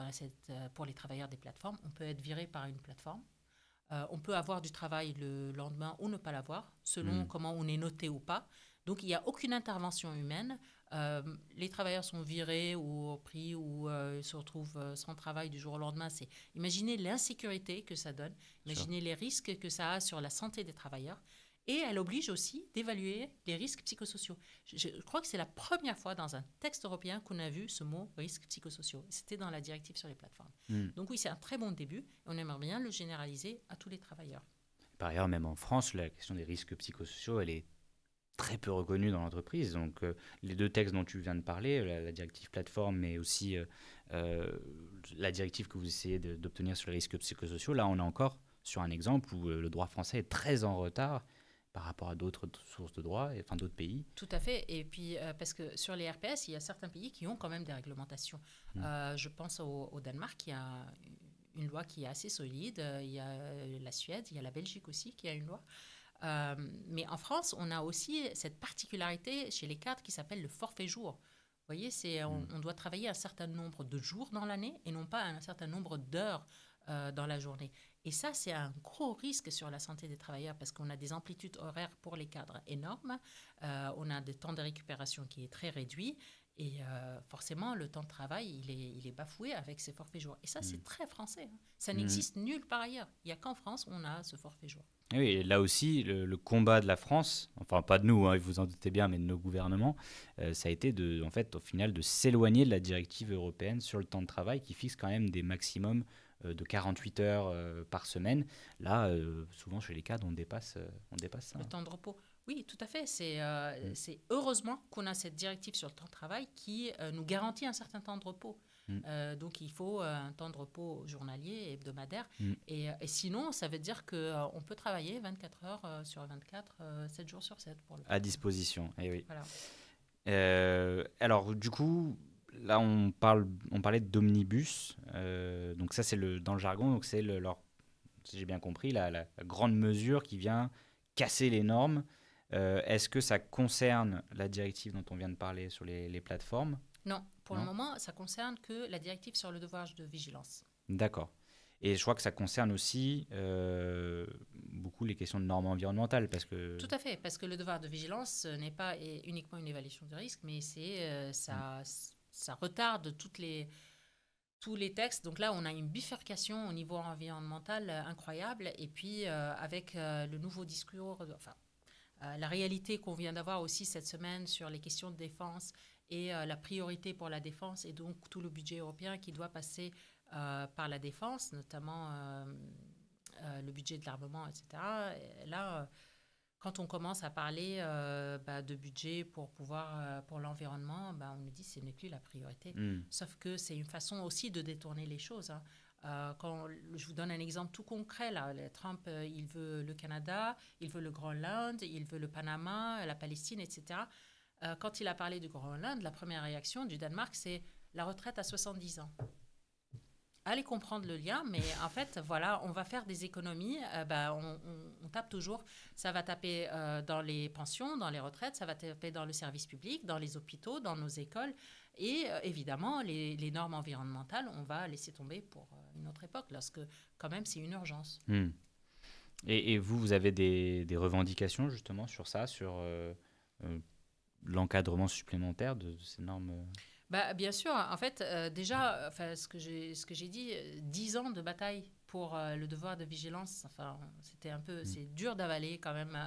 S2: pour les travailleurs des plateformes, on peut être viré par une plateforme. On peut avoir du travail le lendemain ou ne pas l'avoir, selon comment on est noté ou pas. Donc, il n'y a aucune intervention humaine. Les travailleurs sont virés ou pris ou se retrouvent sans travail du jour au lendemain. Imaginez l'insécurité que ça donne. Imaginez les risques que ça a sur la santé des travailleurs. Et elle oblige aussi d'évaluer les risques psychosociaux. Je crois que c'est la première fois dans un texte européen qu'on a vu ce mot risques psychosociaux. C'était dans la directive sur les plateformes. Donc oui, c'est un très bon début. On aimerait bien le généraliser à tous les travailleurs.
S1: Par ailleurs, même en France, la question des risques psychosociaux, elle est très peu reconnue dans l'entreprise. Donc les deux textes dont tu viens de parler, la directive plateforme, mais aussi la directive que vous essayez d'obtenir sur les risques psychosociaux, là on est encore sur un exemple où le droit français est très en retard par rapport à d'autres sources de droit, enfin d'autres pays.
S2: Tout à fait. Et puis, parce que sur les RPS, il y a certains pays qui ont quand même des réglementations. Je pense au Danemark, qui a une loi qui est assez solide. Il y a la Suède, il y a la Belgique aussi qui a une loi. Mais en France, on a aussi cette particularité chez les cadres qui s'appelle le forfait jour. Vous voyez, on doit travailler un certain nombre de jours dans l'année et non pas un certain nombre d'heures dans la journée. Et ça, c'est un gros risque sur la santé des travailleurs parce qu'on a des amplitudes horaires pour les cadres énormes, on a des temps de récupération qui est très réduit et forcément, le temps de travail, il est bafoué avec ces forfaits jours. Et ça, c'est très français. Hein. Ça n'existe nulle part ailleurs. Il n'y a qu'en France où on a ce forfait jour.
S1: Oui, et là aussi, le combat de la France, enfin pas de nous, hein, vous en doutez bien, mais de nos gouvernements, ça a été en fait, au final, de s'éloigner de la directive européenne sur le temps de travail qui fixe quand même des maximums de 48 heures par semaine. Là, souvent chez les cadres, on dépasse ça.
S2: Le temps de repos. Oui, tout à fait. C'est heureusement qu'on a cette directive sur le temps de travail qui nous garantit un certain temps de repos. Donc, il faut un temps de repos journalier, hebdomadaire. Et sinon, ça veut dire qu'on peut travailler 24 heures sur 24, 7 jours sur 7.
S1: À disposition, eh oui.
S2: Voilà.
S1: Alors, du coup, là, on parlait d'omnibus. Donc ça, c'est dans le jargon, donc c'est si j'ai bien compris, la grande mesure qui vient casser les normes. Est-ce que ça concerne la directive dont on vient de parler sur les plateformes?
S2: Non, pour le moment, ça concerne que la directive sur le devoir de vigilance.
S1: D'accord. Et je crois que ça concerne aussi beaucoup les questions de normes environnementales.
S2: Tout à fait, parce que le devoir de vigilance n'est pas uniquement une évaluation de risque, mais ça ça retarde tous les textes. Donc là, on a une bifurcation au niveau environnemental incroyable. Et puis, avec le nouveau discours, la réalité qu'on vient d'avoir aussi cette semaine sur les questions de défense et la priorité pour la défense et donc tout le budget européen qui doit passer par la défense, notamment le budget de l'armement, etc. Et là, quand on commence à parler de budget pour l'environnement, on nous dit que ce n'est plus la priorité. Sauf que c'est une façon aussi de détourner les choses. Je vous donne un exemple tout concret. Là. Trump, il veut le Canada, il veut le Groenland, il veut le Panama, la Palestine, etc. Quand il a parlé du Groenland, la première réaction du Danemark, c'est la retraite à 70 ans. Allez comprendre le lien, mais en fait, voilà, on va faire des économies. On tape toujours. Ça va taper dans les pensions, dans les retraites, ça va taper dans le service public, dans les hôpitaux, dans nos écoles. Et évidemment, les normes environnementales, on va laisser tomber pour une autre époque, lorsque quand même c'est une urgence.
S1: Et vous avez des revendications justement sur ça, sur l'encadrement supplémentaire de ces normes
S2: Bien sûr, en fait, déjà, ce que j'ai dit, 10 ans de bataille pour le devoir de vigilance, c'était un peu, c'est dur d'avaler quand même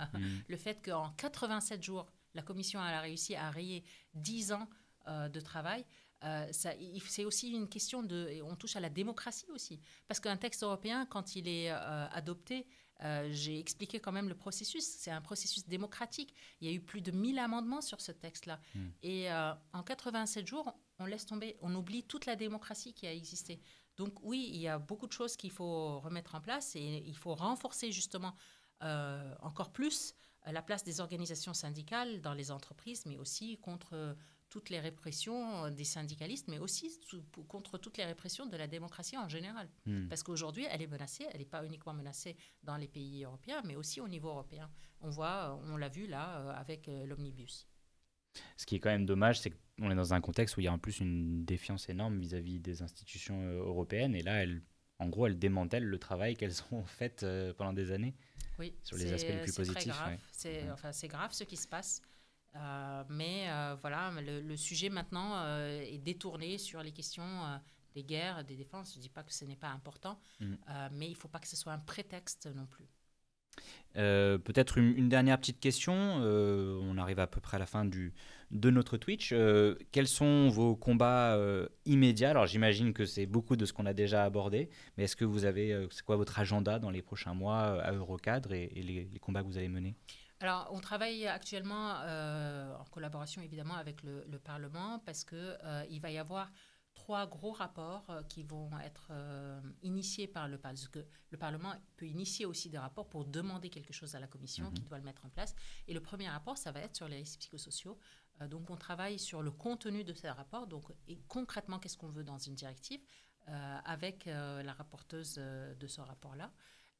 S2: le fait qu'en 87 jours, la Commission a réussi à rayer 10 ans de travail. C'est aussi une question on touche à la démocratie aussi. Parce qu'un texte européen, quand il est adopté, j'ai expliqué quand même le processus. C'est un processus démocratique. Il y a eu plus de 1000 amendements sur ce texte-là. Et en 87 jours, on laisse tomber, on oublie toute la démocratie qui a existé. Donc oui, il y a beaucoup de choses qu'il faut remettre en place et il faut renforcer justement encore plus la place des organisations syndicales dans les entreprises, mais aussi contre toutes les répressions des syndicalistes, mais aussi contre toutes les répressions de la démocratie en général. Parce qu'aujourd'hui, elle est menacée, elle n'est pas uniquement menacée dans les pays européens, mais aussi au niveau européen. On l'a vu là avec l'omnibus.
S1: Ce qui est quand même dommage, c'est qu'on est dans un contexte où il y a en plus une défiance énorme vis-à-vis des institutions européennes, et là, en gros, elles démantèlent le travail qu'elles ont fait pendant des années.
S2: Oui,
S1: sur les aspects les plus positifs.
S2: C'est grave. C'est grave ce qui se passe. Mais voilà, le sujet maintenant est détourné sur les questions des guerres, des défenses. Je ne dis pas que ce n'est pas important, mais il ne faut pas que ce soit un prétexte non plus.
S1: Peut-être une dernière petite question. On arrive à peu près à la fin de notre Twitch. Quels sont vos combats immédiats? Alors j'imagine que c'est beaucoup de ce qu'on a déjà abordé, mais est-ce que vous avez, c'est quoi votre agenda dans les prochains mois à Eurocadre et les combats que vous allez mener?
S2: Alors, on travaille actuellement en collaboration évidemment avec le Parlement parce qu'il va y avoir 3 gros rapports qui vont être initiés par le Parlement. Parce que le Parlement peut initier aussi des rapports pour demander quelque chose à la Commission qui doit le mettre en place. Et le premier rapport, ça va être sur les risques psychosociaux. Donc, on travaille sur le contenu de ces rapports. Donc, et concrètement, qu'est-ce qu'on veut dans une directive avec la rapporteuse de ce rapport-là.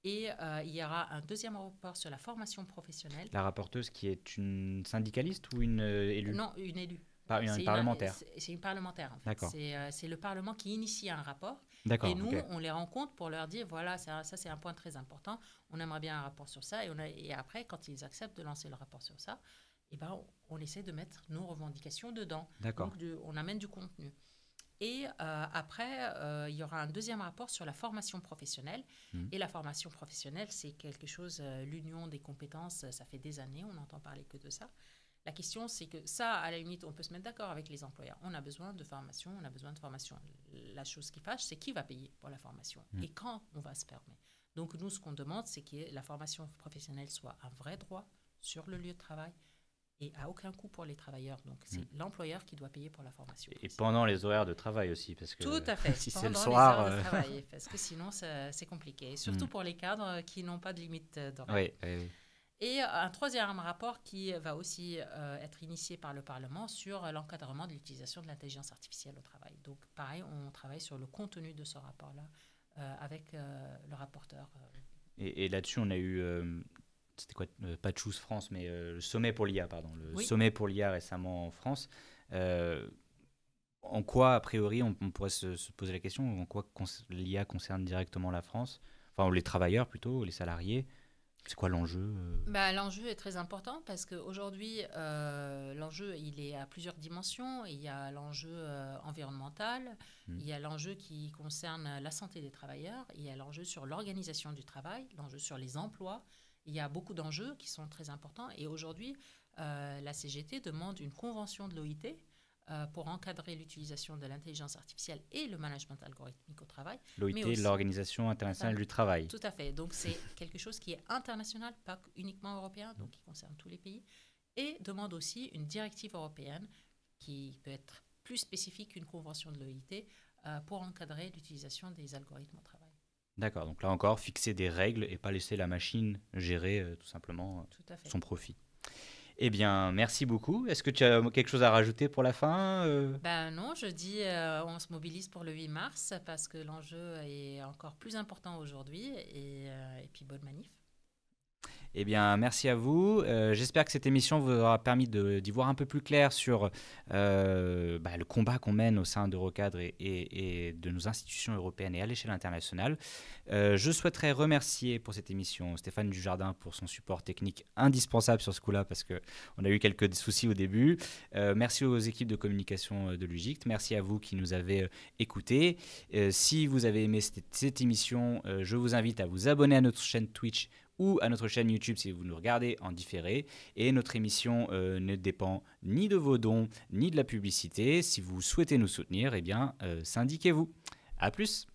S2: Et il y aura un deuxième rapport sur la formation professionnelle.
S1: La rapporteuse qui est une syndicaliste ou une élue?
S2: Non, une élue.
S1: Une parlementaire.
S2: C'est une parlementaire, en fait.
S1: D'accord.
S2: C'est le Parlement qui initie un rapport.
S1: D'accord,
S2: et nous,
S1: okay.
S2: On les rencontre pour leur dire, voilà, ça c'est un point très important. On aimerait bien un rapport sur ça. Et après, quand ils acceptent de lancer le rapport sur ça, on essaie de mettre nos revendications dedans.
S1: D'accord.
S2: Donc, on amène du contenu. Et après, il y aura un deuxième rapport sur la formation professionnelle. Et la formation professionnelle, c'est quelque chose, l'union des compétences, ça fait des années, on n'entend parler que de ça. La question, c'est que ça, à la limite, on peut se mettre d'accord avec les employeurs. On a besoin de formation, on a besoin de formation. La chose qui fâche, c'est qui va payer pour la formation et quand on va se permettre. Donc, nous, ce qu'on demande, c'est que la formation professionnelle soit un vrai droit sur le lieu de travail et à aucun coût pour les travailleurs. Donc, c'est l'employeur qui doit payer pour la formation.
S1: Et pendant les horaires de travail aussi, parce que
S2: tout à fait.
S1: si
S2: c'est
S1: le soir,
S2: les heures de travail, parce que sinon, c'est compliqué. Surtout pour les cadres qui n'ont pas de limite d'horaire.
S1: Oui.
S2: Et un troisième rapport qui va aussi être initié par le Parlement sur l'encadrement de l'utilisation de l'intelligence artificielle au travail. Donc, pareil, on travaille sur le contenu de ce rapport-là avec le rapporteur.
S1: Et là-dessus, on a eu... c'était quoi, pas Choose France, mais le sommet pour l'IA, pardon.
S2: Oui.
S1: Sommet pour l'IA récemment en France. En quoi, a priori, on pourrait se poser la question, en quoi l'IA concerne directement la France? Enfin, les travailleurs plutôt, les salariés? C'est quoi l'enjeu
S2: L'enjeu est très important parce qu'aujourd'hui, l'enjeu, il est à plusieurs dimensions. Il y a l'enjeu environnemental, il y a l'enjeu qui concerne la santé des travailleurs, il y a l'enjeu sur l'organisation du travail, l'enjeu sur les emplois. Il y a beaucoup d'enjeux qui sont très importants. Et aujourd'hui, la CGT demande une convention de l'OIT pour encadrer l'utilisation de l'intelligence artificielle et le management algorithmique au travail.
S1: L'OIT, l'Organisation internationale du travail.
S2: Tout à fait. Donc, c'est quelque chose qui est international, pas uniquement européen, donc qui concerne tous les pays, et demande aussi une directive européenne qui peut être plus spécifique qu'une convention de l'OIT pour encadrer l'utilisation des algorithmes au travail.
S1: D'accord, donc là encore, fixer des règles et pas laisser la machine gérer tout simplement son profit. Eh bien, merci beaucoup. Est-ce que tu as quelque chose à rajouter pour la fin
S2: Non, je dis on se mobilise pour le 8 mars parce que l'enjeu est encore plus important aujourd'hui et puis bonne manif.
S1: Eh bien, merci à vous. J'espère que cette émission vous aura permis d'y voir un peu plus clair sur le combat qu'on mène au sein d'Eurocadre et de nos institutions européennes et à l'échelle internationale. Je souhaiterais remercier pour cette émission Stéphane Dujardin pour son support technique indispensable sur ce coup-là parce qu'on a eu quelques soucis au début. Merci aux équipes de communication de l'UGICT. Merci à vous qui nous avez écoutés. Si vous avez aimé cette émission, je vous invite à vous abonner à notre chaîne Twitch ou à notre chaîne YouTube si vous nous regardez en différé. Et notre émission ne dépend ni de vos dons, ni de la publicité. Si vous souhaitez nous soutenir, eh bien, syndiquez-vous. À plus.